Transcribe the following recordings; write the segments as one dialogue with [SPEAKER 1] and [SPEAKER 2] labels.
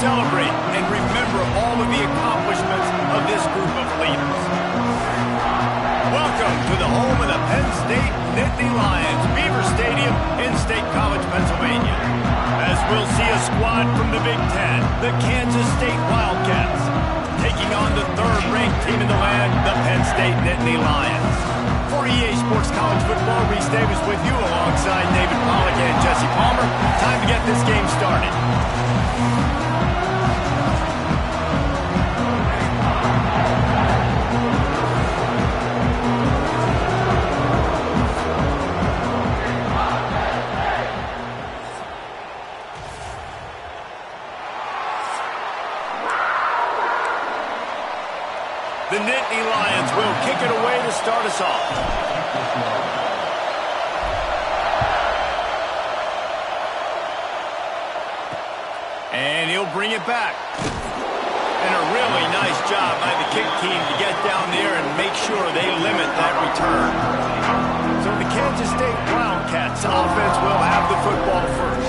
[SPEAKER 1] celebrate and remember all of the accomplishments of this group of leaders. Welcome to the home of the Penn State Nittany Lions, Beaver Stadium in State College, Pennsylvania. As we'll see a squad from the Big Ten, the Kansas State Wildcats, taking on the third-ranked team in the land, the Penn State Nittany Lions. For EA Sports College Football, Reese Davis with you alongside David Pollack and Jesse Palmer. Time to get this game started. The Nittany Lions will kick it away to start us off. And he'll bring it back. And a really nice job by the kick team to get down there and make sure they limit that return. So the Kansas State Wildcats offense will have the football first.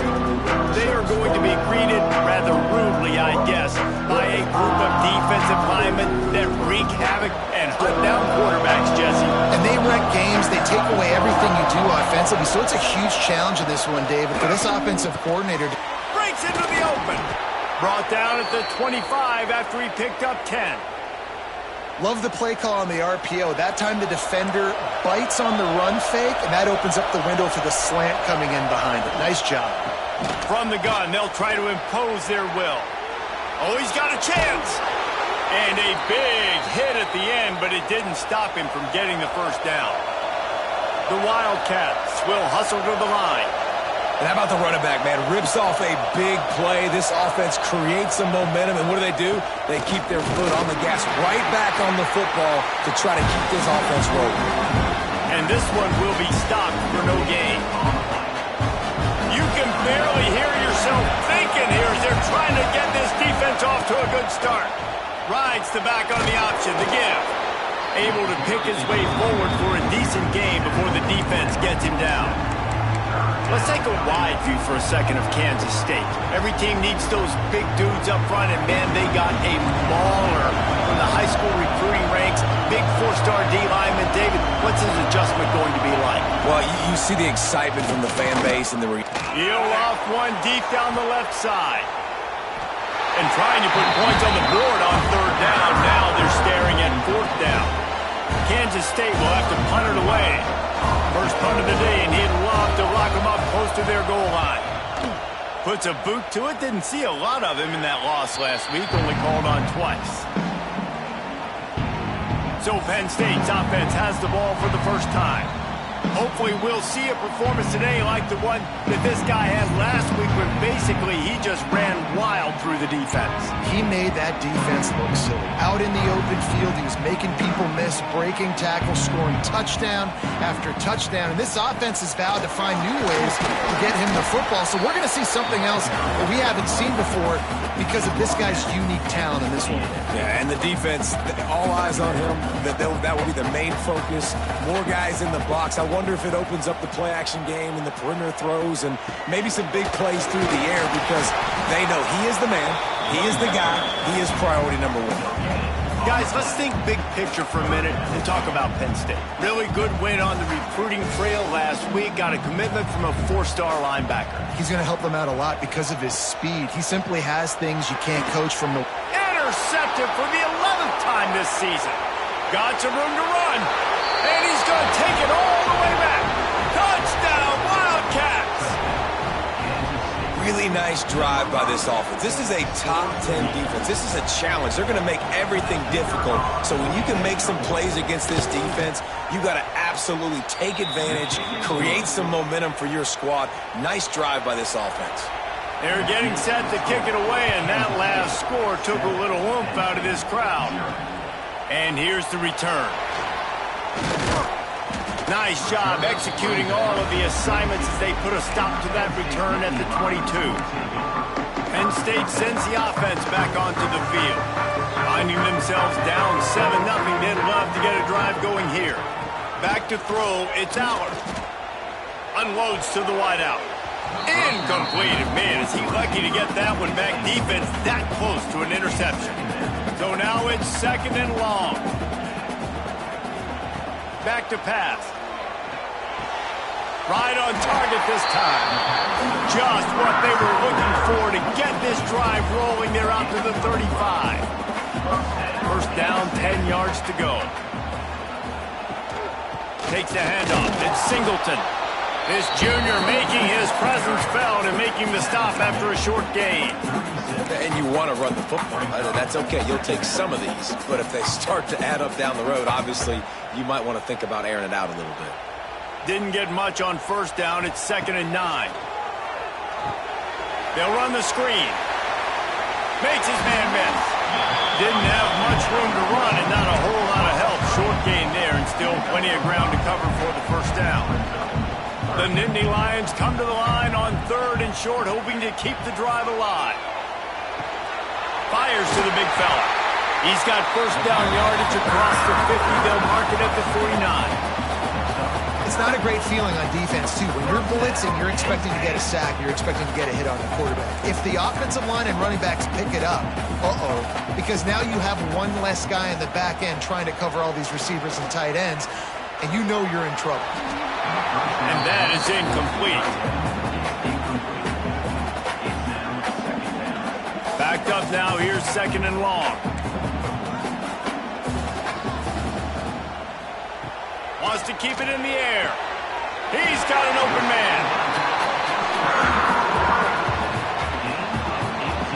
[SPEAKER 1] They are going to be greeted rather rudely, I guess, by a group of defensive linemen that wreak havoc and hunt down quarterbacks, Jesse.
[SPEAKER 2] And they wreck games. They take away everything you do offensively. So it's a huge challenge in this one, David, for this offensive coordinator.
[SPEAKER 1] Breaks into the open. Brought down at the 25 after he picked up 10.
[SPEAKER 2] Love the play call on the RPO. That time the defender bites on the run fake, and that opens up the window for the slant coming in behind it. Nice job.
[SPEAKER 1] From the gun, they'll try to impose their will. Oh, he's got a chance. And a big hit at the end, but it didn't stop him from getting the first down. The Wildcats will hustle to the line.
[SPEAKER 3] And how about the running back, man? Rips off a big play. This offense creates some momentum, and what do? They keep their foot on the gas right back on the football to try to keep this offense rolling.
[SPEAKER 1] And this one will be stopped for no gain. You can barely hear yourself thinking here as they're trying to get this defense off to a good start. Rides the back on the option, the give. Able to pick his way forward for a decent gain before the defense gets him down. Let's take a wide view for a second of Kansas State. Every team needs those big dudes up front, and man, they got a mauler from the high school recruiting ranks. Big four-star D lineman. David, what's his adjustment going to be like?
[SPEAKER 3] Well, you see the excitement from the fan base and the...
[SPEAKER 1] He'll off one deep down the left side. And trying to put points on the board on third down. Now they're staring at fourth down. Kansas State will have to punt it away. First punt of the day, and he'd love to lock them up close to their goal line. Puts a boot to it. Didn't see a lot of him in that loss last week. Only called on twice. So Penn State's offense has the ball for the first time. Hopefully we'll see a performance today like the one that this guy had last week when basically he just ran wild through the defense.
[SPEAKER 2] He made that defense look silly. Out in the open field, he was making people miss, breaking tackles, scoring touchdown after touchdown. And this offense has vowed to find new ways to get him the football. So we're going to see something else that we haven't seen before because of this guy's unique talent in this one.
[SPEAKER 3] Yeah, and the defense, all eyes on him. That will be the main focus. More guys in the box. I wonder if it opens up the play-action game and the perimeter throws and maybe some big plays through the air because they know he is the man, he is the guy, he is priority number one.
[SPEAKER 1] Guys, let's think big picture for a minute and talk about Penn State. Really good win on the recruiting trail last week. Got a commitment from a four-star linebacker.
[SPEAKER 2] He's going to help them out a lot because of his speed. He simply has things you can't coach from the...
[SPEAKER 1] Intercepted for the 11th time this season. Got some room to run. And he's going to take it all the way back. Touchdown, Wildcats!
[SPEAKER 3] Really nice drive by this offense. This is a top 10 defense. This is a challenge. They're going to make everything difficult. So when you can make some plays against this defense, you got to absolutely take advantage, create some momentum for your squad. Nice drive by this offense.
[SPEAKER 1] They're getting set to kick it away, and that last score took a little oomph out of this crowd. And here's the return. Nice job executing all of the assignments as they put a stop to that return at the 22. Penn State sends the offense back onto the field. Finding themselves down 7-0, they'd love to get a drive going here. Back to throw, it's Aller. Unloads to the wideout. Incomplete. Man, is he lucky to get that one back. Defense that close to an interception. So now it's 2nd and long. Back to pass. Right on target this time. Just what they were looking for to get this drive rolling. They're out to the 35. First down, 10 yards to go. Takes the handoff. It's Singleton. This junior making his presence felt and making the stop after a short gain.
[SPEAKER 3] And you want to run the football. That's okay. You'll take some of these. But if they start to add up down the road, obviously, you might want to think about airing it out a little bit.
[SPEAKER 1] Didn't get much on first down. It's 2nd and 9. They'll run the screen. Makes his man miss. Didn't have much room to run and not a whole lot of help. Short gain there and still plenty of ground to cover for the first down. The Nittany Lions come to the line on 3rd and short, hoping to keep the drive alive. Fires to the big fella. He's got first down yardage across the 50. They'll mark it at the 49.
[SPEAKER 2] It's not a great feeling on defense, too. When you're blitzing, you're expecting to get a sack. You're expecting to get a hit on the quarterback. If the offensive line and running backs pick it up, because now you have one less guy in the back end trying to cover all these receivers and tight ends, and you know you're in trouble.
[SPEAKER 1] And that is incomplete. Backed up now. Here's 2nd and long. Wants to keep it in the air. He's got an open man.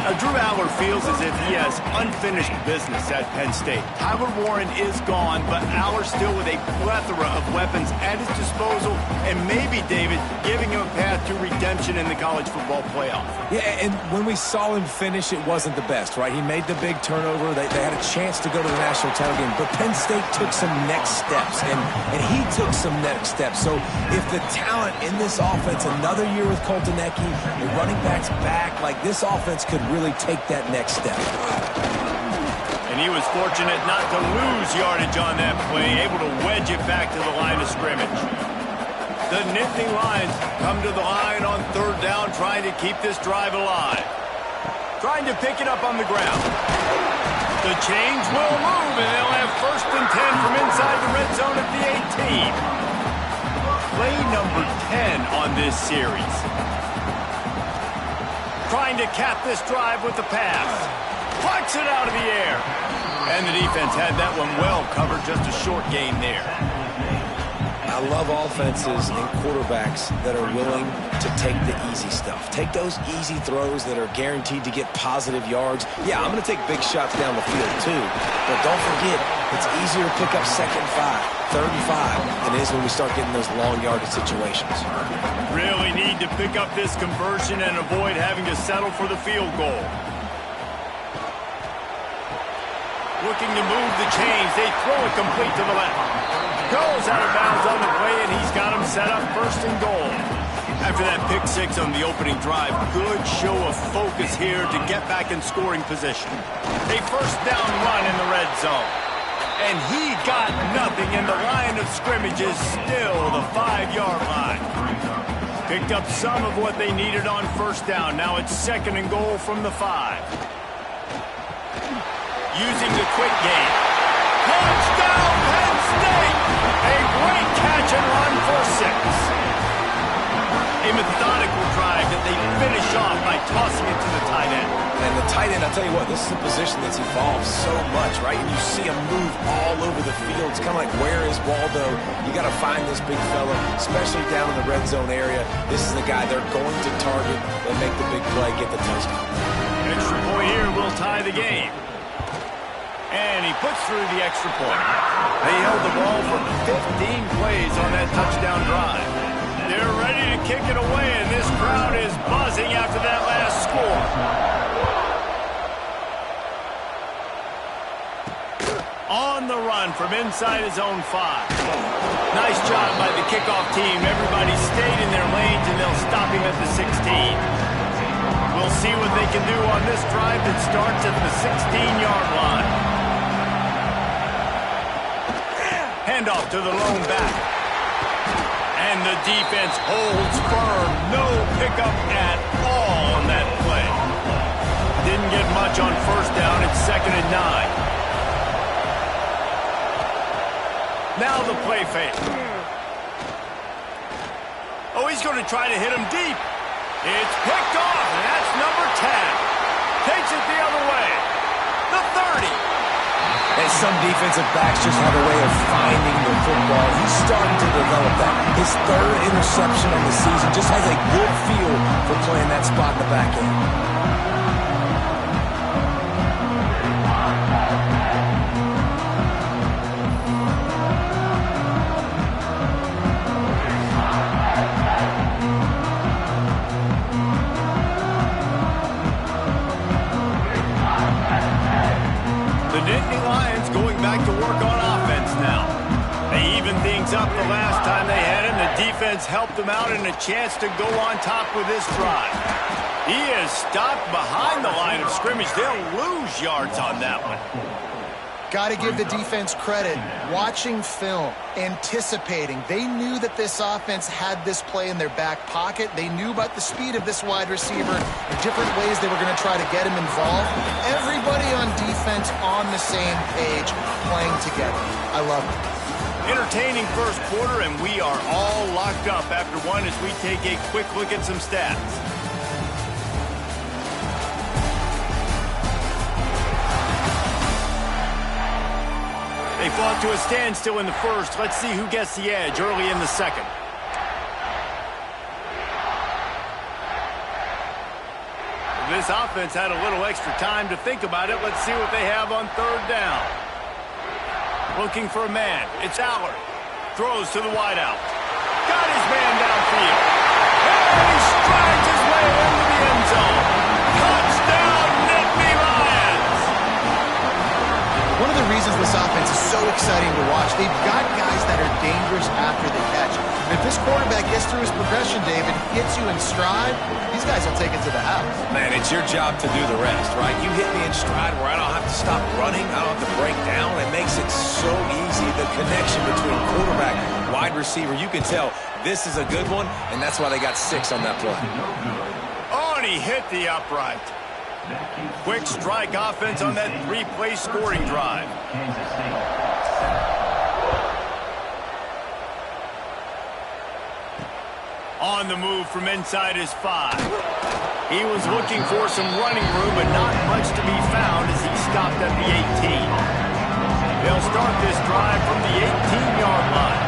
[SPEAKER 1] Now, Drew Aller feels as if he has unfinished business at Penn State. Tyler Warren is gone, but Aller still with a plethora of weapons at his disposal, and maybe, David, giving him a path to redemption in the college football playoff.
[SPEAKER 3] Yeah, and when we saw him finish, it wasn't the best, right? He made the big turnover. They had a chance to go to the national title game, but Penn State took some next steps, and he took some next steps. So if the talent in this offense, another year with Colton Ecke, the running backs back, like this offense could really take that next step.
[SPEAKER 1] And he was fortunate not to lose yardage on that play, able to wedge it back to the line of scrimmage. The Nittany Lions come to the line on 3rd down, trying to keep this drive alive. Trying to pick it up on the ground. The chains will move, and they'll have 1st and 10 from inside the red zone at the 18. Play number 10 on this series. Trying to cap this drive with the pass. Plucks it out of the air. And the defense had that one well covered, just a short gain there.
[SPEAKER 3] I love offenses and quarterbacks that are willing to take the easy stuff. Take those easy throws that are guaranteed to get positive yards. Yeah, I'm going to take big shots down the field too. But don't forget, it's easier to pick up 2nd and 5, 3rd and 5 than it is when we start getting those long yardage situations.
[SPEAKER 1] Really need to pick up this conversion and avoid having to settle for the field goal. Looking to move the chains. They throw it complete to the left. Goes out of bounds on the play, and he's got him set up 1st and goal. After that pick 6 on the opening drive, good show of focus here to get back in scoring position. A 1st down run in the red zone. And he got nothing, and the line of scrimmage is still the 5-yard line. Picked up some of what they needed on 1st down. Now it's 2nd and goal from the 5. Using the quick game. Touchdown, Penn State! A great catch and run for 6. A methodical drive that they finish off by tossing it to the tight end.
[SPEAKER 3] And the tight end, I'll tell you what, this is a position that's evolved so much, right? And you see him move all over the field. It's kind of like, where is Waldo? You got to find this big fella, especially down in the red zone area. This is the guy they're going to target and make the big play, get the touchdown.
[SPEAKER 1] Extra point here will tie the game. And he puts through the extra point. They held the ball for 15 plays on that touchdown drive. They're ready to kick it away, and this crowd is buzzing after that last score. On the run from inside his own 5. Nice job by the kickoff team. Everybody stayed in their lanes, and they'll stop him at the 16. We'll see what they can do on this drive that starts at the 16-yard line. Handoff to the lone back. And And the defense holds firm. No pickup at all on that play. Didn't get much on first down. It's 2nd and 9. Now the play fake. Oh, he's going to try to hit him deep. It's picked off, and that's number 10. Takes it the other way. The 30.
[SPEAKER 3] And some defensive backs just have a way of finding the football. He's starting to develop that. His 3rd interception on the season, just has a good feel for playing that spot in the back end.
[SPEAKER 1] Up the last time they had him. The defense helped them out and a chance to go on top with this drive. He is stopped behind the line of scrimmage. They'll lose yards on that one.
[SPEAKER 2] Got to give the defense credit. Watching film, anticipating. They knew that this offense had this play in their back pocket. They knew about the speed of this wide receiver, the different ways they were going to try to get him involved. Everybody on defense on the same page, playing together. I love it.
[SPEAKER 1] Entertaining first quarter, and we are all locked up after one as we take a quick look at some stats. They fought to a standstill in the first. Let's see who gets the edge early in the second. This offense had a little extra time to think about it. Let's see what they have on 3rd down. Looking for a man. It's Allard. Throws to the wideout. Got his man downfield. And he strides his way into the end zone. Touchdown, Nittany Lions!
[SPEAKER 2] One of the reasons this offense is so exciting to watch, they've got guys that are dangerous after the catch. And if this quarterback gets through his progression, David, hits you in stride, these guys will take it to the house.
[SPEAKER 3] Man, it's your job to do the rest, right? You hit me in stride where I don't have to stop running, I don't have to break down. It makes it so easy. The connection between quarterback, wide receiver, you can tell this is a good one, and that's why they got 6 on that play.
[SPEAKER 1] Oh, and he hit the upright. Quick strike offense on that 3-play scoring drive. On the move from inside his 5. He was looking for some running room, but not much to be found as he stopped at the 18. They'll start this drive from the 18-yard line.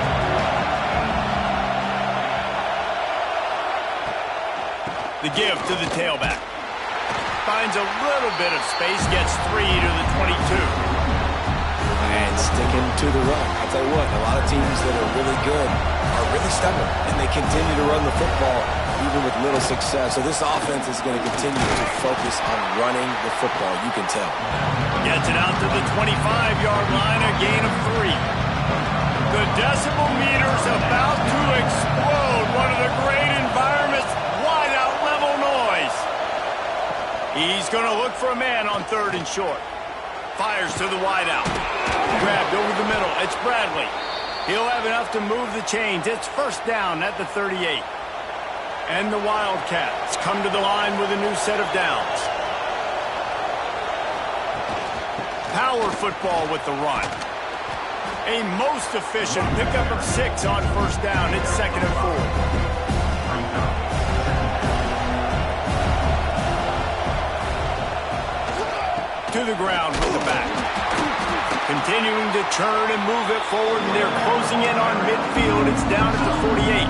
[SPEAKER 1] The give to the tailback. Finds a little bit of space, gets 3 to the 22.
[SPEAKER 3] And sticking to the run. I'll tell you what, a lot of teams that are really good are really stubborn, and they continue to run the football even with little success. So this offense is going to continue to focus on running the football, you can tell.
[SPEAKER 1] Gets it out to the 25-yard line, a gain of 3. The decibel meter's about to explode. One of the great environments, wide out level noise. He's going to look for a man on 3rd and short. Fires to the wideout. Grabbed over the middle. It's Bradley. He'll have enough to move the chains. It's 1st down at the 38. And the Wildcats come to the line with a new set of downs. Power football with the run. A most efficient pickup of 6 on 1st down. It's 2nd and 4. To the ground with the back. Continuing to turn and move it forward, and they're closing in on midfield. It's down at the 48.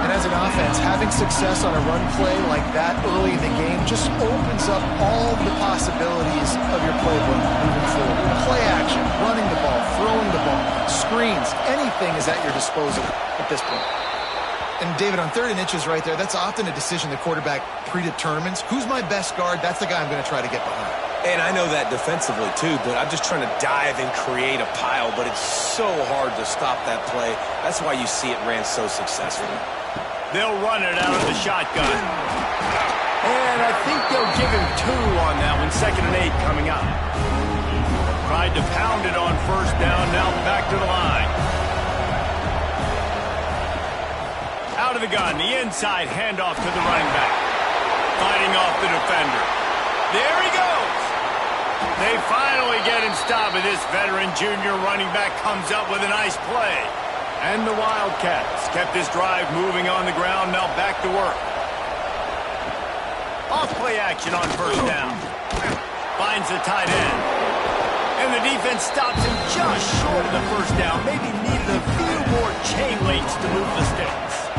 [SPEAKER 2] And as an offense, having success on a run play like that early in the game just opens up all the possibilities of your playbook moving forward. Play action, running the ball, throwing the ball, screens, anything is at your disposal at this point. And David, on 3rd and inches right there, that's often a decision the quarterback predetermines. Who's my best guard? That's the guy I'm going to try to get behind.
[SPEAKER 3] And I know that defensively, too, but I'm just trying to dive and create a pile, but it's so hard to stop that play. That's why you see it ran so successfully.
[SPEAKER 1] They'll run it out of the shotgun. And I think they'll give him 2 on that one. 2nd and 8 coming up. Tried to pound it on 1st down, now back to the line. Out of the gun, the inside handoff to the running back. Fighting off the defender. There he goes. They finally get him stopped, and this veteran junior running back comes up with a nice play. And the Wildcats kept this drive moving on the ground, now back to work. Off play action on first down. Finds the tight end. And the defense stops him just short of the first down. Maybe needed a few more chain links to move the sticks.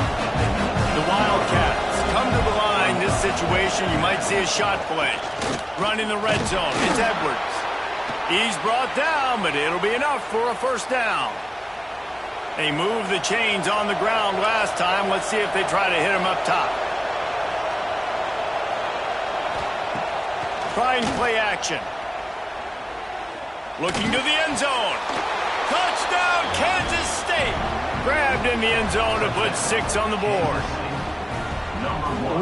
[SPEAKER 1] The Wildcats come to the line. This situation, you might see a shot play. Running the red zone. It's Edwards. He's brought down, but it'll be enough for a first down. They moved the chains on the ground last time. Let's see if they try to hit him up top. Trying play action. Looking to the end zone. Touchdown, Kansas State. Grabbed in the end zone to put 6 on the board.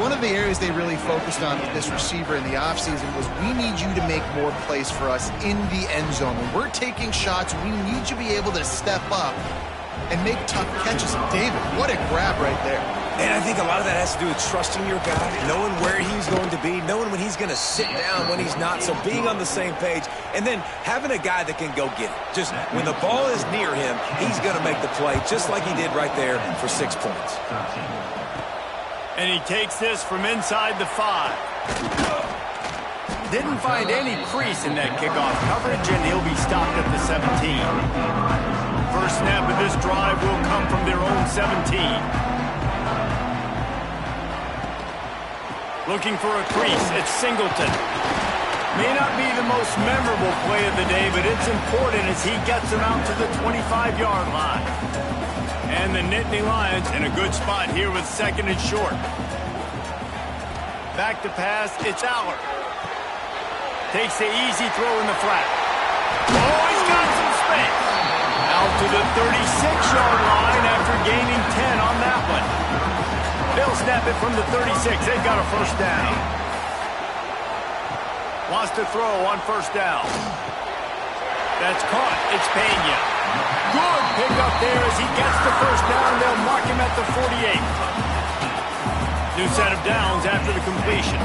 [SPEAKER 2] One of the areas they really focused on with this receiver in the offseason was we need you to make more plays for us in the end zone. When we're taking shots, we need you to be able to step up and make tough catches. David, what a grab right there.
[SPEAKER 3] And I think a lot of that has to do with trusting your guy, knowing where he's going to be, knowing when he's going to sit down, when he's not. So being on the same page, and then having a guy that can go get it. Just when the ball is near him, he's going to make the play, just like he did right there for 6 points.
[SPEAKER 1] And he takes this from inside the 5. Didn't find any crease in that kickoff coverage, and he'll be stopped at the 17. First snap of this drive will come from their own 17. Looking for a crease, it's Singleton. May not be the most memorable play of the day, but it's important as he gets them out to the 25-yard line. And the Nittany Lions in a good spot here with 2nd and short. Back to pass, it's Aller. Takes the easy throw in the flat. Oh, he's got some space. Out to the 36-yard line after gaining 10 on that one. They'll snap it from the 36. They've got a first down. Wants to throw on first down. That's caught. It's Pena. Good pickup there as he gets the first down. They'll mark him at the 48. New set of downs after the completion.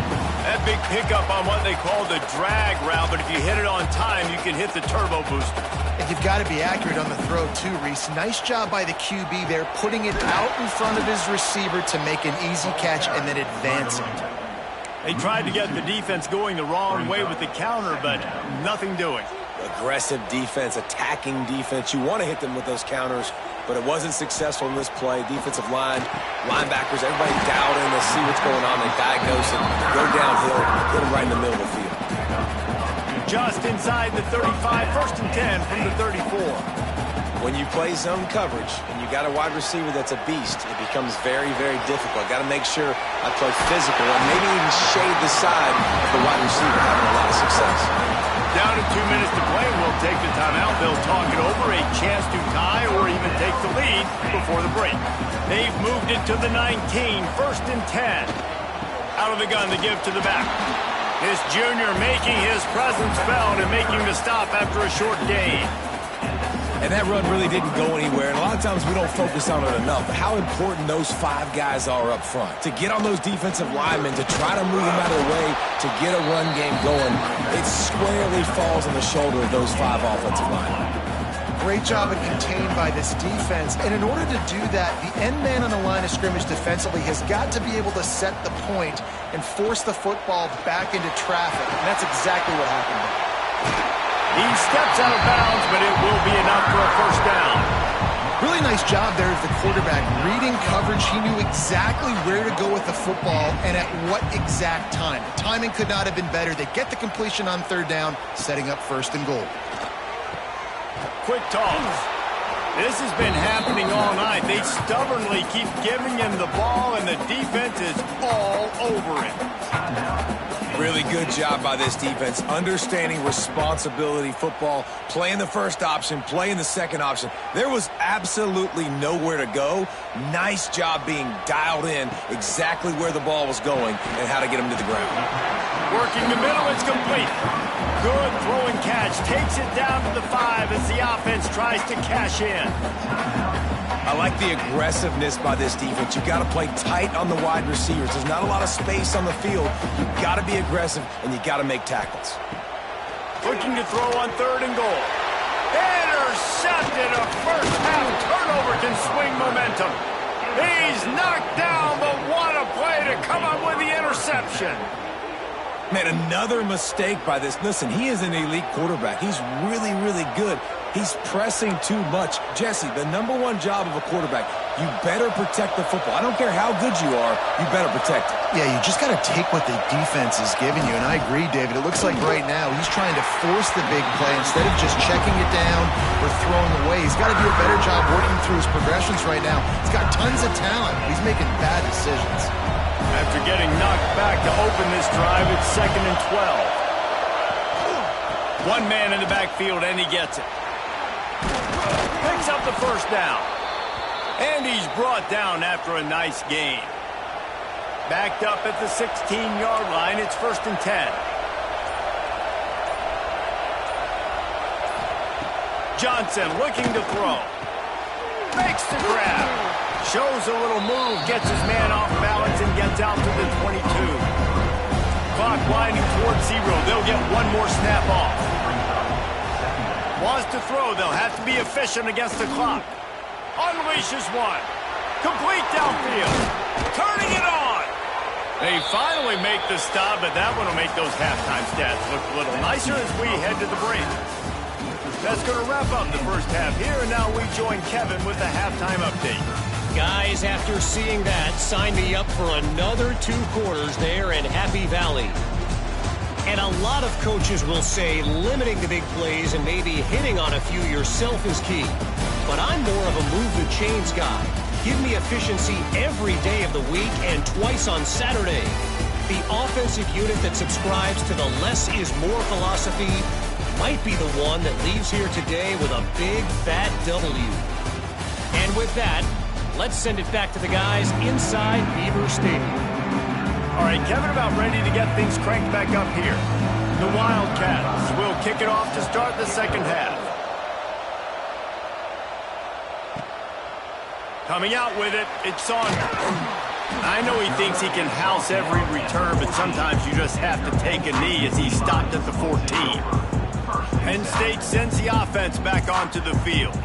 [SPEAKER 1] That big pickup on what they call the drag route, but if you hit it on time, you can hit the turbo booster.
[SPEAKER 2] And you've got to be accurate on the throw, too, Reese. Nice job by the QB there, putting it out in front of his receiver to make an easy catch and then advancing.
[SPEAKER 1] They tried to get the defense going the wrong way with the counter, but nothing doing.
[SPEAKER 3] Aggressive defense, attacking defense. You want to hit them with those counters, but it wasn't successful in this play. Defensive line, linebackers, everybody dialed in to see what's going on. They diagnose it, go downhill, hit them right in the middle of the field.
[SPEAKER 1] Just inside the 35, 1st and 10 from the 34.
[SPEAKER 3] When you play zone coverage and you got a wide receiver that's a beast, it becomes very, very difficult. Got to make sure I play physical and maybe even shade the side of the wide receiver, having a lot of success.
[SPEAKER 1] Down to 2 minutes to play. We'll take the timeout. They'll talk it over, a chance to tie or even take the lead before the break. They've moved it to the 19, 1st and 10. Out of the gun, the give to the back. This junior making his presence felt and making the stop after a short gain.
[SPEAKER 3] And that run really didn't go anywhere. And a lot of times we don't focus on it enough. But how important those 5 guys are up front. To get on those defensive linemen, to try to move them out of the way, to get a run game going, it squarely falls on the shoulder of those 5 offensive linemen.
[SPEAKER 2] Great job of contained by this defense. And in order to do that, the end man on the line of scrimmage defensively has got to be able to set the point and force the football back into traffic. And that's exactly what happened there.
[SPEAKER 1] He steps out of bounds, but it will be enough for a first down.
[SPEAKER 2] Really nice job there of the quarterback. Reading coverage, he knew exactly where to go with the football and at what exact time. The timing could not have been better. They get the completion on 3rd down, setting up 1st and goal.
[SPEAKER 1] Quick toss. This has been happening all night. They stubbornly keep giving him the ball, and the defense is all over it.
[SPEAKER 3] Really good job by this defense, understanding responsibility football, playing the first option, playing the second option. There was absolutely nowhere to go. Nice job being dialed in exactly where the ball was going and how to get him to the ground.
[SPEAKER 1] Working the middle, it's complete. Good throwing catch, takes it down to the 5 as the offense tries to cash in.
[SPEAKER 3] I like the aggressiveness by this defense. You've got to play tight on the wide receivers. There's not a lot of space on the field. You've got to be aggressive, and you've got to make tackles.
[SPEAKER 1] Looking to throw on 3rd and goal. Intercepted. A first-half turnover can swing momentum. He's knocked down, but what a play to come up with the interception.
[SPEAKER 3] Man, another mistake by this. Listen, he is an elite quarterback. He's really, really good. He's pressing too much. Jesse, the #1 job of a quarterback, you better protect the football. I don't care how good you are, you better protect it.
[SPEAKER 2] Yeah, you just got to take what the defense is giving you, and I agree, David. It looks like right now he's trying to force the big play instead of just checking it down or throwing away. He's got to do a better job working through his progressions right now. He's got tons of talent. He's making bad decisions.
[SPEAKER 1] After getting knocked back to open this drive, it's 2nd and 12. One man in the backfield, and he gets it. Picks up the first down. And he's brought down after a nice gain. Backed up at the 16-yard line, it's 1st and 10. Johnson looking to throw. Makes the grab. Shows a little move, gets his man off balance, and gets out to the 22. Clock winding towards 0. They'll get one more snap off. Wants to throw. They'll have to be efficient against the clock. Unleashes one. Complete downfield. Turning it on. They finally make the stop, but that one will make those halftime stats look a little nicer as we head to the break. That's going to wrap up the first half here, and now we join Kevin with the halftime update.
[SPEAKER 4] Guys, after seeing that, sign me up for another 2 quarters there in Happy Valley. And a lot of coaches will say limiting the big plays and maybe hitting on a few yourself is key. But I'm more of a move the chains guy. Give me efficiency every day of the week and twice on Saturday. The offensive unit that subscribes to the less is more philosophy might be the one that leaves here today with a big, fat W. And with that, let's send it back to the guys inside Beaver Stadium.
[SPEAKER 1] All right, Kevin, about ready to get things cranked back up here. The Wildcats will kick it off to start the second half. Coming out with it, it's Saunders. I know he thinks he can house every return, but sometimes you just have to take a knee as he stopped at the 14. Penn State sends the offense back onto the field.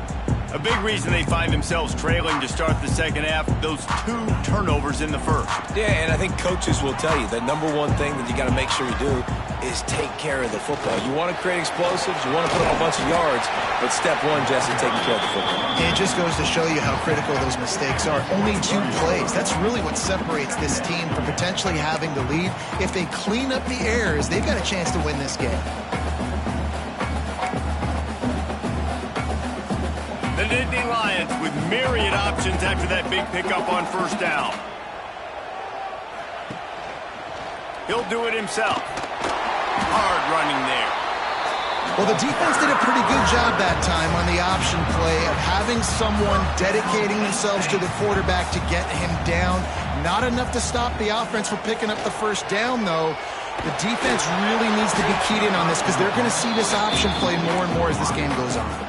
[SPEAKER 1] A big reason they find themselves trailing to start the second half, those 2 turnovers in the first.
[SPEAKER 3] Yeah, and I think coaches will tell you the #1 thing that you got to make sure you do is take care of the football. You want to create explosives, you want to put up a bunch of yards, but step 1, Jesse, taking care of the football.
[SPEAKER 2] It just goes to show you how critical those mistakes are. Only 2 plays. That's really what separates this team from potentially having the lead. If they clean up the errors, they've got a chance to win this game.
[SPEAKER 1] The Nittany Lions with myriad options after that big pickup on first down. He'll do it himself. Hard running there.
[SPEAKER 2] Well, the defense did a pretty good job that time on the option play of having someone dedicating themselves to the quarterback to get him down. Not enough to stop the offense from picking up the first down, though. The defense really needs to be keyed in on this because they're going to see this option play more and more as this game goes on.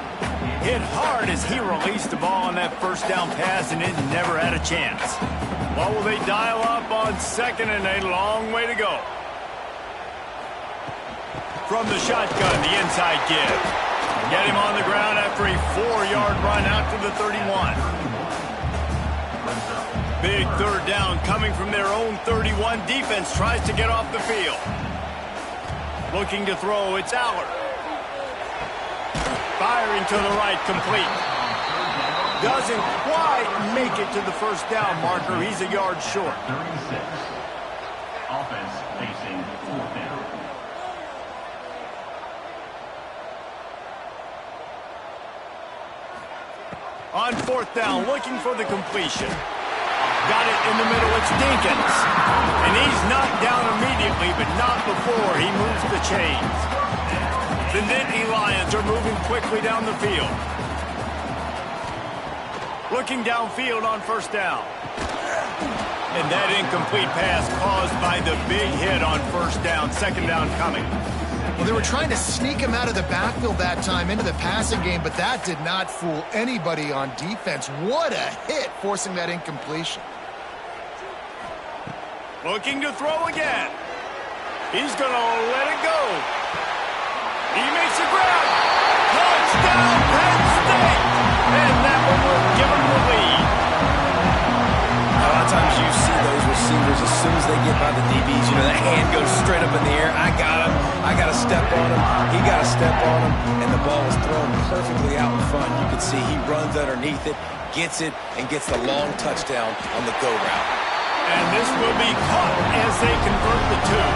[SPEAKER 1] Hit hard as he released the ball on that first down pass, and it never had a chance. What will they dial up on second, and a long way to go. From the shotgun, the inside give. Get him on the ground after a 4-yard run out to the 31. Big third down coming from their own 31. Defense tries to get off the field. Looking to throw, it's Allard. Firing to the right, complete. Doesn't quite make it to the first down marker. He's a yard short.
[SPEAKER 5] 36. Offense facing 4th down.
[SPEAKER 1] On 4th down, looking for the completion. Got it in the middle, it's Dinkins. And he's knocked down immediately, but not before he moves the chains. The Nittany Lions are moving quickly down the field. Looking downfield on first down. And that incomplete pass caused by the big hit on first down. Second down coming.
[SPEAKER 2] Well, they were trying to sneak him out of the backfield that time into the passing game, but that did not fool anybody on defense. What a hit, forcing that incompletion.
[SPEAKER 1] Looking to throw again. He's going to let it go. He makes a grab. Touchdown, Penn State. And that one will give him the lead.
[SPEAKER 3] A lot of times you see those receivers, as soon as they get by the DBs, you know, that hand goes straight up in the air. I got him. I got to step on him. He got to step on him. And the ball is thrown perfectly out in front. You can see he runs underneath it, gets it, and gets the long touchdown on the go route.
[SPEAKER 1] And this will be caught as they convert the two.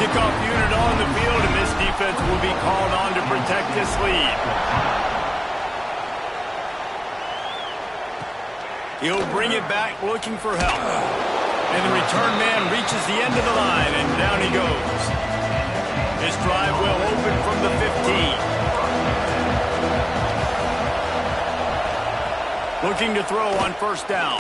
[SPEAKER 1] Kickoff unit on the field, and this defense will be called on to protect this lead. He'll bring it back looking for help. And the return man reaches the end of the line, and down he goes. This drive will open from the 15. Looking to throw on first down.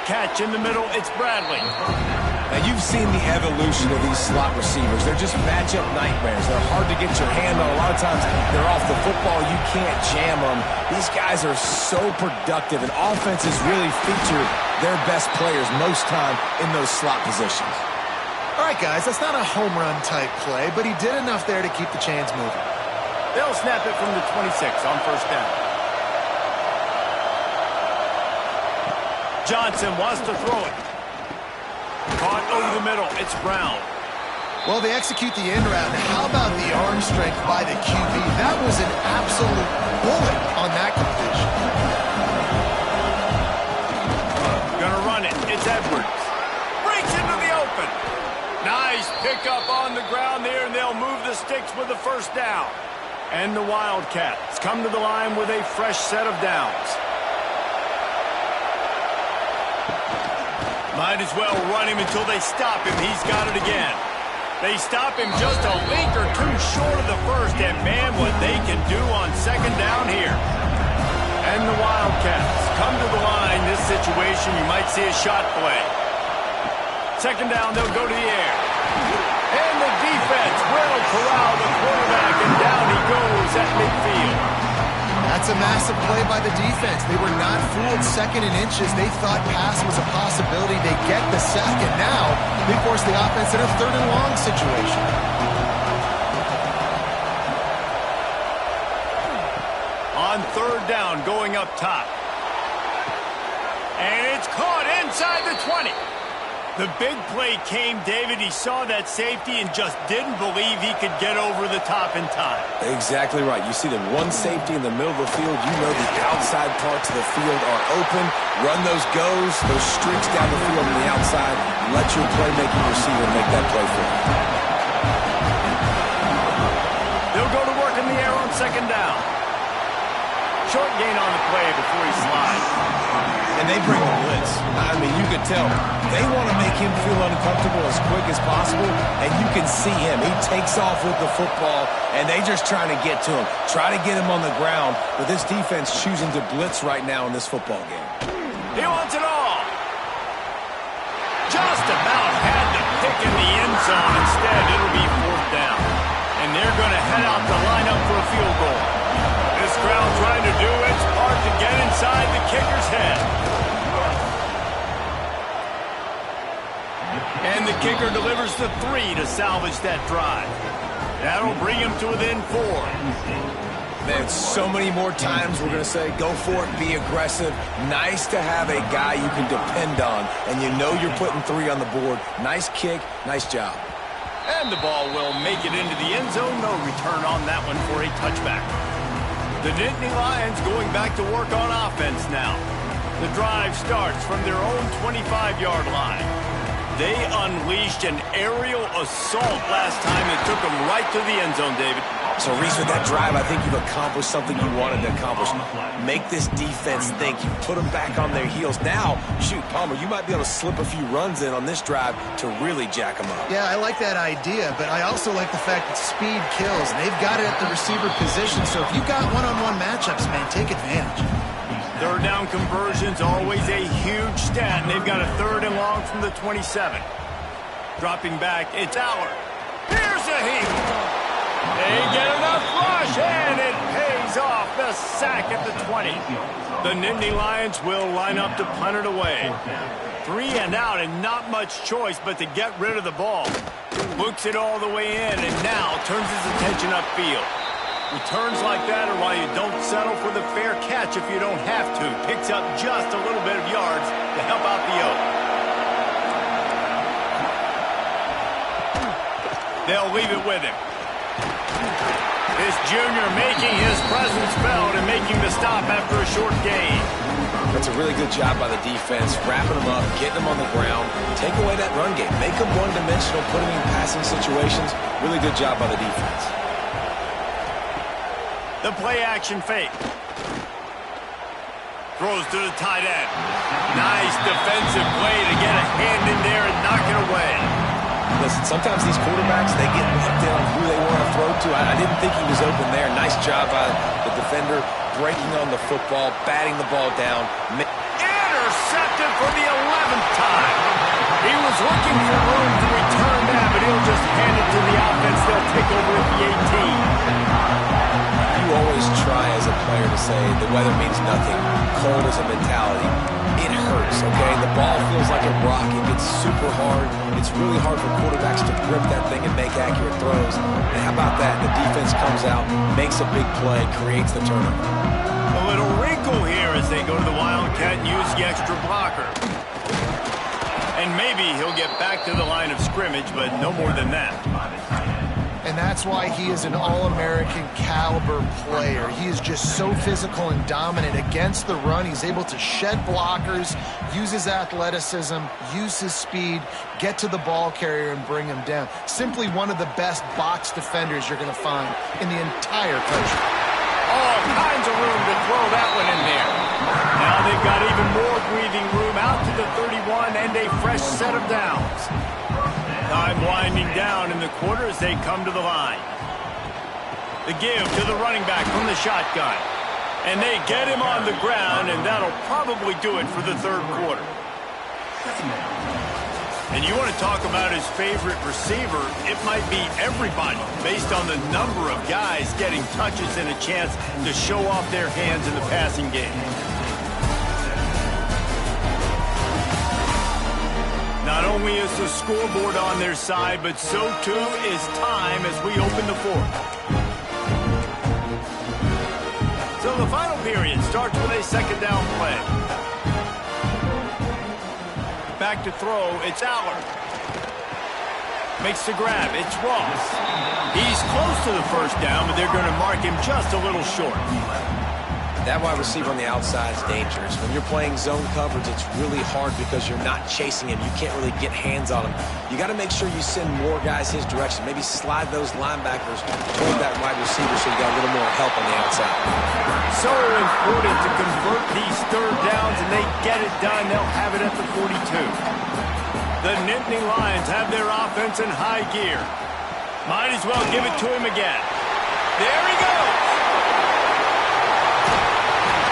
[SPEAKER 1] Catch in the middle, it's Bradley.
[SPEAKER 3] Now, you've seen the evolution of these slot receivers. They're just matchup nightmares. They're hard to get your hand on. A lot of times, they're off the football. You can't jam them. These guys are so productive, and offenses really feature their best players most time in those slot positions.
[SPEAKER 2] All right, guys, that's not a home run type play, but he did enough there to keep the chains moving.
[SPEAKER 1] They'll snap it from the 26 on first down. Johnson wants to throw it. Caught over the middle. It's Brown.
[SPEAKER 2] Well, they execute the end route. How about the arm strength by the QB? That was an absolute bullet on that completion.
[SPEAKER 1] Gonna run it. It's Edwards. Breaks into the open. Nice pickup on the ground there, and they'll move the sticks with the first down. And the Wildcats come to the line with a fresh set of downs. Might as well run him until they stop him. He's got it again. They stop him just a link or two short of the first, and man, what they can do on second down here. And the Wildcats come to the line. This situation, you might see a shot play. Second down, they'll go to the air. And the defense will corral the quarterback, and down he goes at midfield.
[SPEAKER 2] That's a massive play by the defense. They were not fooled second and inches. They thought pass was a possibility. They get the sack, and now they force the offense in a third and long situation.
[SPEAKER 1] On third down, going up top. And it's caught inside the 20. The big play came, David. He saw that safety and just didn't believe he could get over the top in time.
[SPEAKER 3] Exactly right. You see the one safety in the middle of the field. You know the outside parts of the field are open. Run those goes, those streaks down the field on the outside. Let your playmaking receiver make that play for you.
[SPEAKER 1] They'll go to work in the air on second down. Short gain on the play before he slides.
[SPEAKER 3] And they bring the blitz. I mean, you could tell they want to make him feel uncomfortable as quick as possible, and you can see him. He takes off with the football, and they just trying to get to him, try to get him on the ground, but this defense choosing to blitz right now in this football game.
[SPEAKER 1] He wants it all. Just about had the pick in the end zone. Instead, it'll be fourth down. And they're going to head out the lineup for a field goal. This crowd trying to do its part to get inside the kicker's head. And the kicker delivers the 3 to salvage that drive. That'll bring him to within 4.
[SPEAKER 3] Man, so many more times we're going to say, go for it, be aggressive. Nice to have a guy you can depend on, and you know you're putting 3 on the board. Nice kick, nice job.
[SPEAKER 1] And the ball will make it into the end zone. No return on that one for a touchback. The Nittany Lions going back to work on offense now. The drive starts from their own 25-yard line. They unleashed an aerial assault last time and took them right to the end zone, David.
[SPEAKER 3] So, Reese, with that drive, I think you've accomplished something you wanted to accomplish. Make this defense think. You put them back on their heels. Now, shoot, Palmer, you might be able to slip a few runs in on this drive to really jack them up.
[SPEAKER 2] Yeah, I like that idea, but I also like the fact that speed kills, and they've got it at the receiver position, so if you've got one-on-one matchups, man, take advantage.
[SPEAKER 1] Third down conversions, always a huge stat, and they've got a third and long from the 27. Dropping back, it's Aller. Here's a heap. They get enough rush, and it pays off. The sack at the 20. The Nittany Lions will line up to punt it away. 3 and out, and not much choice but to get rid of the ball. Books it all the way in, and now turns his attention upfield. Returns like that are why you don't settle for the fair catch if you don't have to. Picks up just a little bit of yards to help out the Oak. They'll leave it with him. This junior making his presence felt and making the stop after a short gain.
[SPEAKER 3] That's a really good job by the defense, wrapping them up, getting them on the ground, take away that run game, make them one-dimensional, put them in passing situations. Really good job by the defense.
[SPEAKER 1] The play-action fake. Throws to the tight end. Nice defensive play to get a hand in there and knock it away.
[SPEAKER 3] Listen, sometimes these quarterbacks, they get locked in on who they want to throw to. I didn't think he was open there. Nice job by the defender, breaking on the football, batting the ball down.
[SPEAKER 1] Intercepted for the 11th time. He was looking for room to return that, but he'll just hand it to the offense. They'll take over at the 18.
[SPEAKER 3] You always try as a player to say the weather means nothing. Cold is a mentality. It hurts, okay? The ball feels like a rock. It gets super hard. It's really hard for quarterbacks to grip that thing and make accurate throws. And how about that? The defense comes out, makes a big play, creates the turnover.
[SPEAKER 1] A little wrinkle here as they go to the Wildcat and use the extra blocker. And maybe he'll get back to the line of scrimmage, but no more than that.
[SPEAKER 2] And that's why he is an All-American caliber player. He is just so physical and dominant against the run. He's able to shed blockers, use his athleticism, use his speed, get to the ball carrier and bring him down. Simply one of the best box defenders you're going to find in the entire country.
[SPEAKER 1] All kinds of room to throw that one in there. Now they've got even more breathing room out to the 31 and a fresh set of downs. Time winding down in the quarter as they come to the line. The give to the running back from the shotgun. And they get him on the ground, and that'll probably do it for the third quarter. And you want to talk about his favorite receiver, it might be everybody based on the number of guys getting touches and a chance to show off their hands in the passing game. Not only is the scoreboard on their side, but so too is time as we open the fourth. So the final period starts with a second down play. Back to throw, it's Allard. Makes the grab, it's Ross. He's close to the first down, but they're going to mark him just a little short.
[SPEAKER 3] That wide receiver on the outside is dangerous. When you're playing zone coverage, it's really hard because you're not chasing him. You can't really get hands on him. You got to make sure you send more guys his direction. Maybe slide those linebackers toward that wide receiver so you got a little more help on the outside.
[SPEAKER 1] So important to convert these third downs, and they get it done. They'll have it at the 42. The Nittany Lions have their offense in high gear. Might as well give it to him again. There he goes.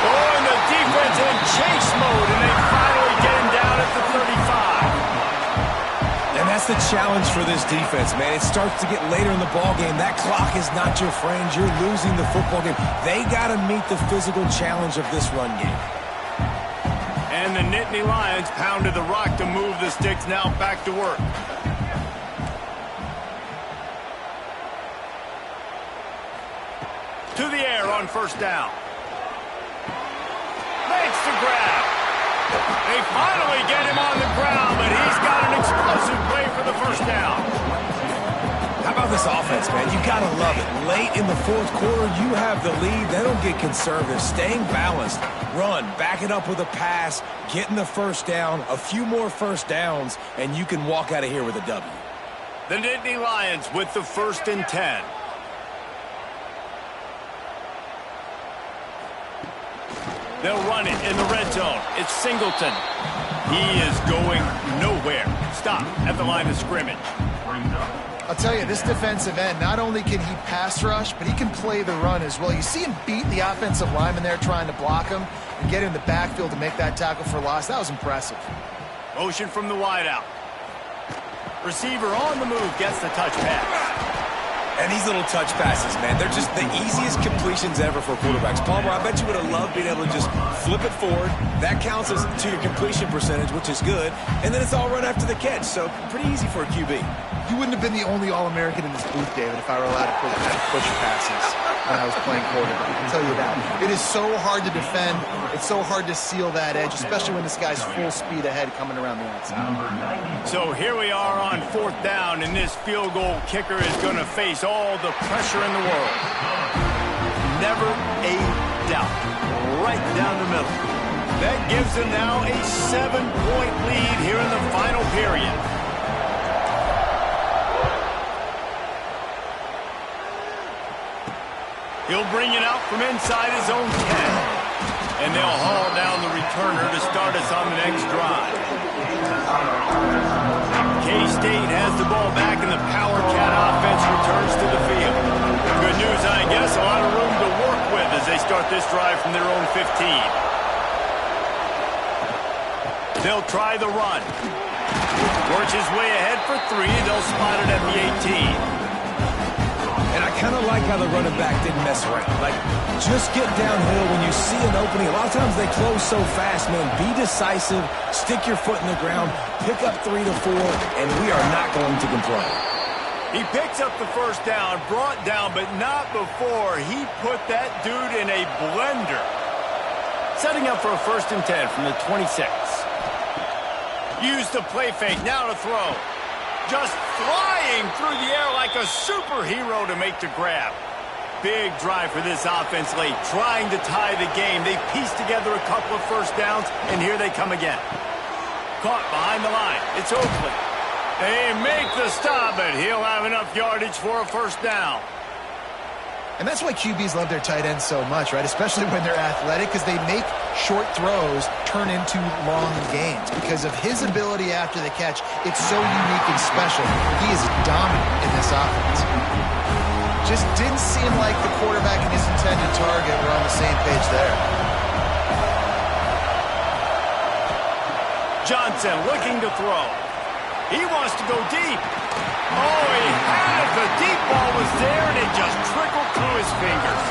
[SPEAKER 1] Oh, and the defense in chase mode, and they finally get him down at the 35.
[SPEAKER 3] And that's the challenge for this defense, man. It starts to get later in the ball game. That clock is not your friend. You're losing the football game. They got to meet the physical challenge of this run game.
[SPEAKER 1] And the Nittany Lions pounded the rock to move the sticks, now back to work. To the air on first down. Makes the grab. They finally get him on the ground, but he's got an explosive play for the first down.
[SPEAKER 3] How about this offense, man? You got to love it. Late in the fourth quarter, you have the lead. They don't get conservative. Staying balanced. Run, back it up with a pass, getting the first down, a few more first downs, and you can walk out of here with a W.
[SPEAKER 1] The Nittany Lions with the 1st and 10. They'll run it in the red zone. It's Singleton. He is going nowhere. Stop at the line of scrimmage.
[SPEAKER 2] I'll tell you, this defensive end, not only can he pass rush, but he can play the run as well. You see him beat the offensive lineman there trying to block him and get in the backfield to make that tackle for loss. That was impressive.
[SPEAKER 1] Motion from the wideout. Receiver on the move gets the touch pass.
[SPEAKER 3] And these little touch passes, man, they're just the easiest completions ever for quarterbacks. Palmer, I bet you would have loved being able to just flip it forward. That counts as to your completion percentage, which is good. And then it's all run after the catch, so pretty easy for a QB.
[SPEAKER 2] You wouldn't have been the only All-American in this booth, David, if I were allowed to push passes when I was playing quarterback. I can tell you that. It is so hard to defend. It's so hard to seal that edge, especially when this guy's full speed ahead coming around the outside.
[SPEAKER 1] So here we are on 4th down, and this field goal kicker is going to face all the pressure in the world. Never a doubt. Right down the middle. That gives them now a 7-point lead here in the final period. He'll bring it out from inside his own 10. And they'll haul down the returner to start us on the next drive. K-State has the ball back, and the Power Cat offense returns to the field. Good news, I guess, a lot of room to work with as they start this drive from their own 15. They'll try the run. Works his way ahead for 3. They'll spot it at the 18.
[SPEAKER 3] And I kind of like how the running back didn't mess around. Like, just get downhill when you see an opening. A lot of times they close so fast, man. Be decisive, stick your foot in the ground, pick up 3 to 4, and we are not going to complain.
[SPEAKER 1] He picks up the first down, brought down, but not before he put that dude in a blender. Setting up for a 1st and 10 from the 26. Use the play fake, now to throw. Just flying through the air like a superhero to make the grab. Big drive for this offense late, trying to tie the game. They pieced together a couple of 1st downs, and here they come again. Caught behind the line. It's Oakley. They make the stop, but he'll have enough yardage for a 1st down.
[SPEAKER 2] And that's why QBs love their tight ends so much, right? Especially when they're athletic, because they make short throws turn into long gains. Because of his ability after the catch, it's so unique and special. He is dominant in this offense. Just didn't seem like the quarterback and his intended target were on the same page there.
[SPEAKER 1] Johnson looking to throw. He wants to go deep. Oh, he had it. The deep ball was there, and it just trickled through his fingers.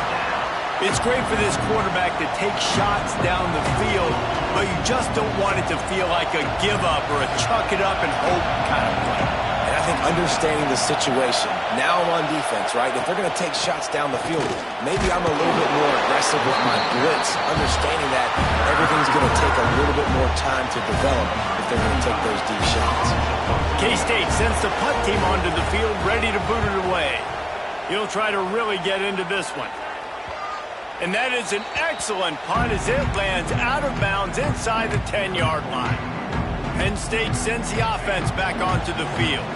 [SPEAKER 1] It's great for this quarterback to take shots down the field, but you just don't want it to feel like a give-up or a chuck-it-up-and-hope kind of play.
[SPEAKER 3] And I think understanding the situation, now I'm on defense, right? If they're going to take shots down the field, maybe I'm a little bit more aggressive with my blitz, understanding that everything's going to take a little bit more time to develop if they're going to take those deep shots.
[SPEAKER 1] K-State sends the punt team onto the field, ready to boot it away. He'll try to really get into this one. And that is an excellent punt as it lands out of bounds inside the 10-yard line. Penn State sends the offense back onto the field.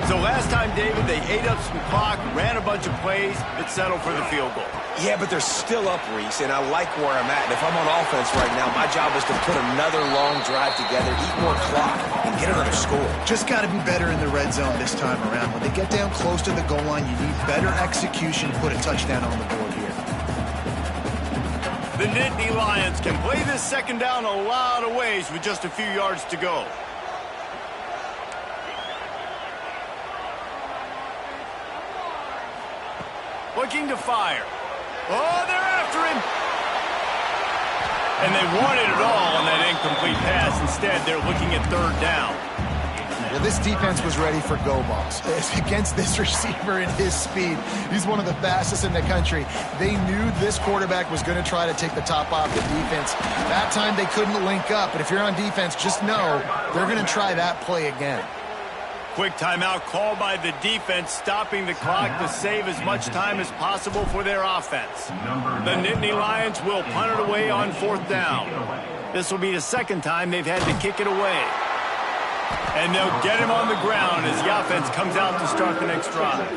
[SPEAKER 1] So last time, David, they ate up some clock, ran a bunch of plays, but settled for the field goal.
[SPEAKER 3] Yeah, but they're still up, Reese, and I like where I'm at. And if I'm on offense right now, my job is to put another long drive together, eat more clock, and get another score.
[SPEAKER 2] Just got to be better in the red zone this time around. When they get down close to the goal line, you need better execution, put a touchdown on the board here.
[SPEAKER 1] The Nittany Lions can play this 2nd down a lot of ways with just a few yards to go. Looking to fire. Oh, they're after him. And they wanted it all on that incomplete pass. Instead, they're looking at 3rd down.
[SPEAKER 2] Well, this defense was ready for go balls. Against this receiver and his speed, he's one of the fastest in the country. They knew this quarterback was going to try to take the top off the defense. That time they couldn't link up, but if you're on defense, just know they're going to try that play again.
[SPEAKER 1] Quick timeout called by the defense, stopping the clock to save as much time as possible for their offense. The Nittany Lions will punt it away on 4th down. This will be the 2nd time they've had to kick it away. And they'll get him on the ground as the offense comes out to start the next drive.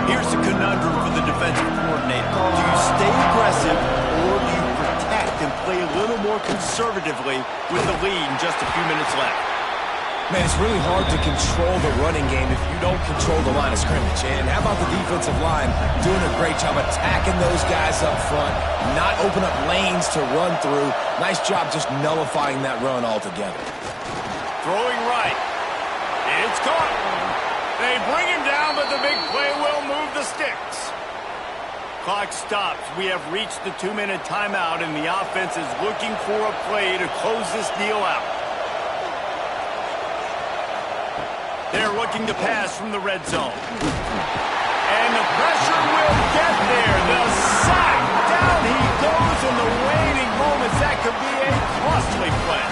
[SPEAKER 1] Here's the conundrum for the defensive coordinator. Do you stay aggressive or do you protect and play a little more conservatively with the lead in just a few minutes left?
[SPEAKER 3] Man, it's really hard to control the running game if you don't control the line of scrimmage. And how about the defensive line doing a great job attacking those guys up front, not open up lanes to run through. Nice job just nullifying that run altogether.
[SPEAKER 1] Throwing right. It's caught. They bring him down, but the big play will move the sticks. Clock stops. We have reached the 2-minute timeout, and the offense is looking for a play to close this deal out. They're looking to pass from the red zone. And the pressure will get there. The sack. Down he goes in the waning moments. That could be a costly play.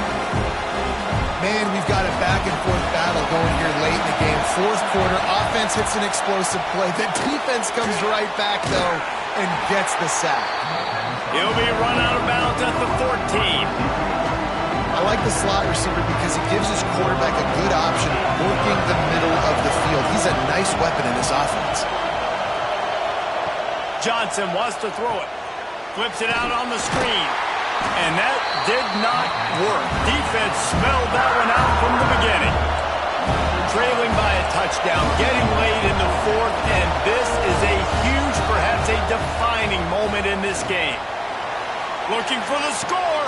[SPEAKER 2] Man, we've got a back-and-forth battle going here late in the game. Fourth quarter, offense hits an explosive play. The defense comes right back, though, and gets the sack.
[SPEAKER 1] He'll be run out of bounds at the 14.
[SPEAKER 2] I like the slot receiver because he gives his quarterback a good option working the middle of the field. He's a nice weapon in this offense.
[SPEAKER 1] Johnson wants to throw it. Flips it out on the screen. And that did not work. Defense smelled that one out from the beginning. Trailing by a touchdown, getting late in the fourth, and this is a huge, perhaps a defining moment in this game. Looking for the score.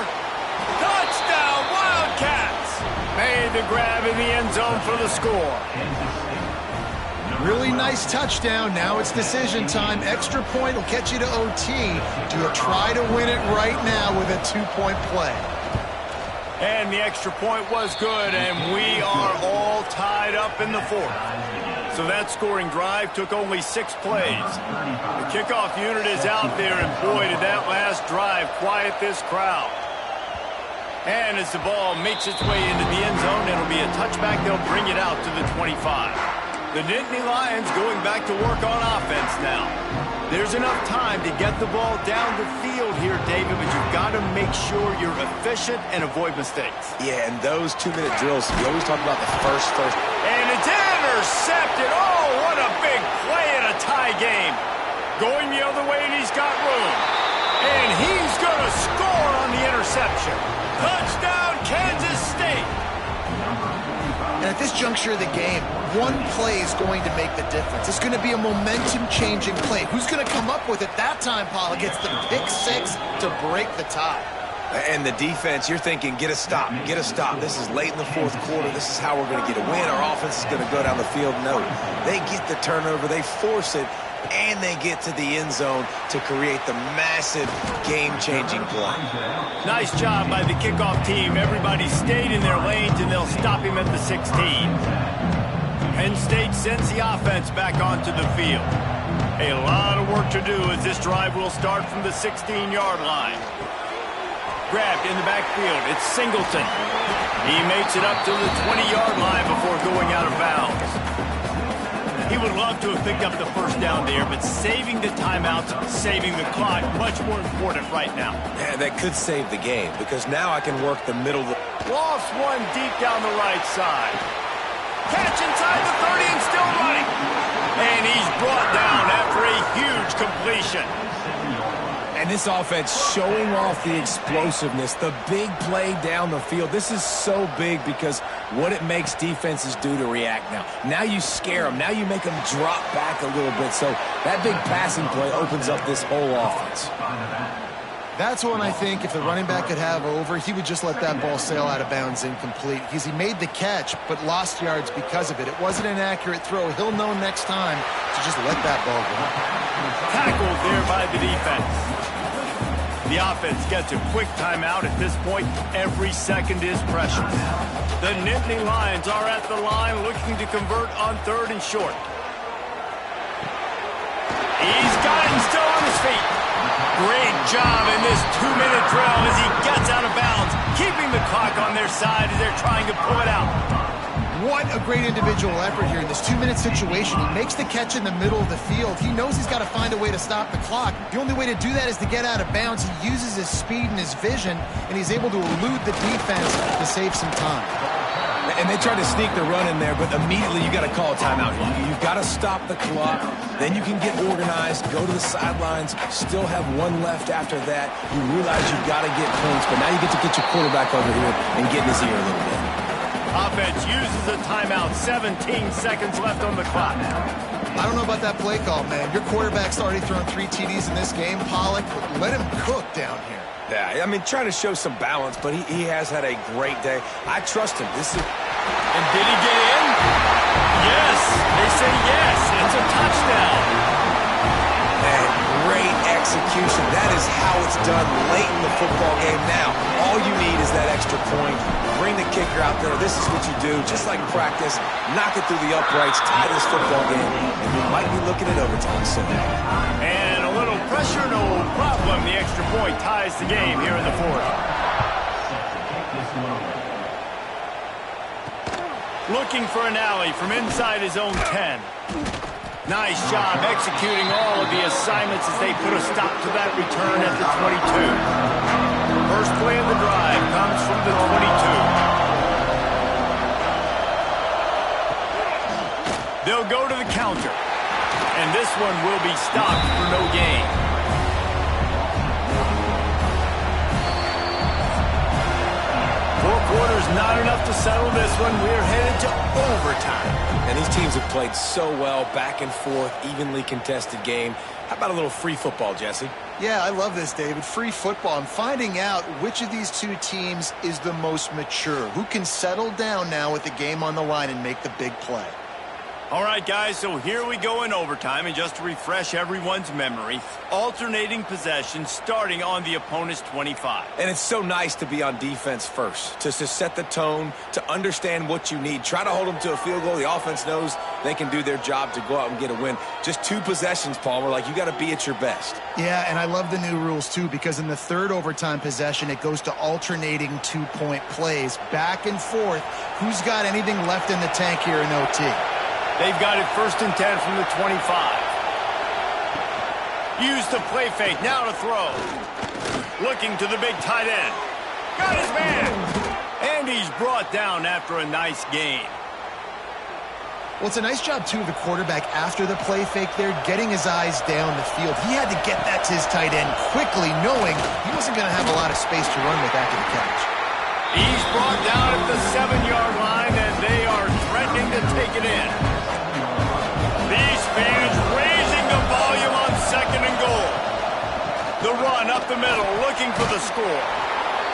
[SPEAKER 1] Touchdown, Wildcats! Made the grab in the end zone for the score.
[SPEAKER 2] Really nice touchdown. Now it's decision time. Extra point will get you to OT. Do you try to win it right now with a 2-point play?
[SPEAKER 1] And the extra point was good, and we are all tied up in the fourth. So that scoring drive took only 6 plays. The kickoff unit is out there, and boy, did that last drive quiet this crowd. And as the ball makes its way into the end zone, it'll be a touchback. They'll bring it out to the 25. The Nittany Lions going back to work on offense now. There's enough time to get the ball down the field here, David, but you've got to make sure you're efficient and avoid mistakes.
[SPEAKER 3] Yeah, and those 2-minute drills, you always talk about the first.
[SPEAKER 1] And it's intercepted. Oh, what a big play in a tie game. Going the other way, and he's got room. And he's going to score on the interception. Touchdown, Kansas State.
[SPEAKER 2] And at this juncture of the game, one play is going to make the difference. It's going to be a momentum-changing play. Who's going to come up with it that time, Pollock? It's the pick 6 to break the tie.
[SPEAKER 3] And the defense, you're thinking, get a stop, get a stop. This is late in the fourth quarter. This is how we're going to get a win. Our offense is going to go down the field. No, they get the turnover, they force it, and they get to the end zone to create the massive game-changing play.
[SPEAKER 1] Nice job by the kickoff team. Everybody stayed in their lanes, and they'll stop him at the 16. Penn State sends the offense back onto the field. A lot of work to do as this drive will start from the 16-yard line. Grabbed in the backfield. It's Singleton. He makes it up to the 20-yard line before going out of bounds. He would love to have picked up the first down there, but saving the timeouts, saving the clock, much more important right now.
[SPEAKER 3] Yeah, that could save the game, because now I can work the middle.
[SPEAKER 1] Lost one deep down the right side. Catch inside the 30 and still running. And he's brought down after a huge completion.
[SPEAKER 3] And this offense showing off the explosiveness, the big play down the field. This is so big because what it makes defenses do to react now. Now you scare them. Now you make them drop back a little bit. So that big passing play opens up this whole offense.
[SPEAKER 2] That's one I think if the running back could have over, he would just let that ball sail out of bounds incomplete because he made the catch but lost yards because of it. It wasn't an accurate throw. He'll know next time to just let that ball go.
[SPEAKER 1] Tackled there by the defense. The offense gets a quick timeout at this point. Every second is precious. The Nittany Lions are at the line looking to convert on 3rd and short. He's got it and still on his feet. Great job in this 2-minute drill as he gets out of bounds, keeping the clock on their side as they're trying to pull it out.
[SPEAKER 2] What a great individual effort here in this 2-minute situation. He makes the catch in the middle of the field. He knows he's got to find a way to stop the clock. The only way to do that is to get out of bounds. He uses his speed and his vision, and he's able to elude the defense to save some time.
[SPEAKER 3] And they tried to sneak the run in there, but immediately you got to call a timeout. You've got to stop the clock. Then you can get organized, go to the sidelines, still have one left after that. You realize you've got to get points, but now you get to get your quarterback over here and get in his ear a little bit.
[SPEAKER 1] Offense uses a timeout. 17 seconds left on the clock.
[SPEAKER 2] I don't know about that play call, man. Your quarterback's already thrown 3 TDs in this game, Pollock. Let him cook down here.
[SPEAKER 3] Yeah, I mean, trying to show some balance, but he has had a great day. I trust him. This is...
[SPEAKER 1] And did he get in? Yes, they say yes. It's a touchdown.
[SPEAKER 3] And great execution. That is how it's done late in the football game. Now, all you need is that extra point. Bring the kicker out there. This is what you do. Just like practice, knock it through the uprights, tie this football game, and we might be looking at overtime soon.
[SPEAKER 1] And a little pressure, no problem. The extra point ties the game here in the fourth. Looking for an alley from inside his own 10. Nice job executing all of the assignments as they put a stop to that return at the 22. First play of the drive comes from the 22. They'll go to the counter. And this one will be stopped for no gain. Four quarters not enough to settle this one. We're headed to overtime.
[SPEAKER 3] And these teams have played so well, back and forth, evenly contested game. How about a little free football, Jesse?
[SPEAKER 2] Yeah, I love this, David. Free football. I'm finding out which of these two teams is the most mature. Who can settle down now with the game on the line and make the big play?
[SPEAKER 1] All right, guys, so here we go in overtime, and just to refresh everyone's memory, alternating possession starting on the opponent's 25.
[SPEAKER 3] And it's so nice to be on defense first, to set the tone, to understand what you need. Try to hold them to a field goal. The offense knows they can do their job to go out and get a win. Just 2 possessions, Palmer, like you got to be at your best.
[SPEAKER 2] Yeah, and I love the new rules, too, because in the third overtime possession, it goes to alternating 2-point plays, back and forth. Who's got anything left in the tank here in OT?
[SPEAKER 1] They've got it 1st and 10 from the 25. Use the play fake, now to throw. Looking to the big tight end. Got his man. And he's brought down after a nice gain.
[SPEAKER 2] Well, it's a nice job, too, of the quarterback after the play fake there, getting his eyes down the field. He had to get that to his tight end quickly, knowing he wasn't going to have a lot of space to run with after the catch.
[SPEAKER 1] He's brought down at the 7-yard line, and they are threatening to take it in. These fans raising the volume on 2nd and goal. The run up the middle, looking for the score.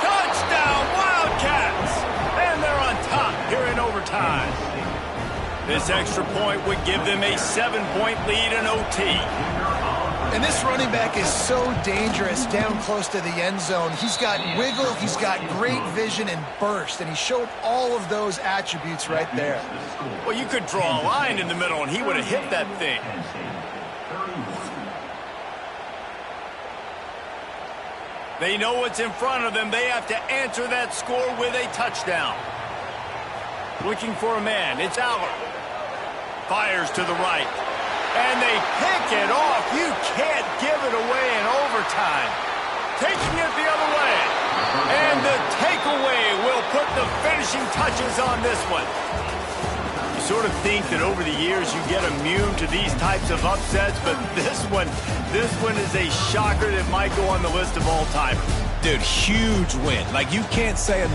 [SPEAKER 1] Touchdown, Wildcats! And they're on top here in overtime. This extra point would give them a 7-point lead in OT.
[SPEAKER 2] And this running back is so dangerous down close to the end zone. He's got wiggle, he's got great vision and burst, and he showed all of those attributes right there.
[SPEAKER 1] Well, you could draw a line in the middle, and he would have hit that thing. They know what's in front of them. They have to answer that score with a touchdown. Looking for a man. It's Aller. Fires to the right. And they pick it off. You can't give it away in overtime. Taking it the other way. And the takeaway will put the finishing touches on this one. You sort of think that over the years you get immune to these types of upsets, but this one is a shocker that might go on the list of all-timers.
[SPEAKER 3] Dude, huge win. Like, you can't say enough.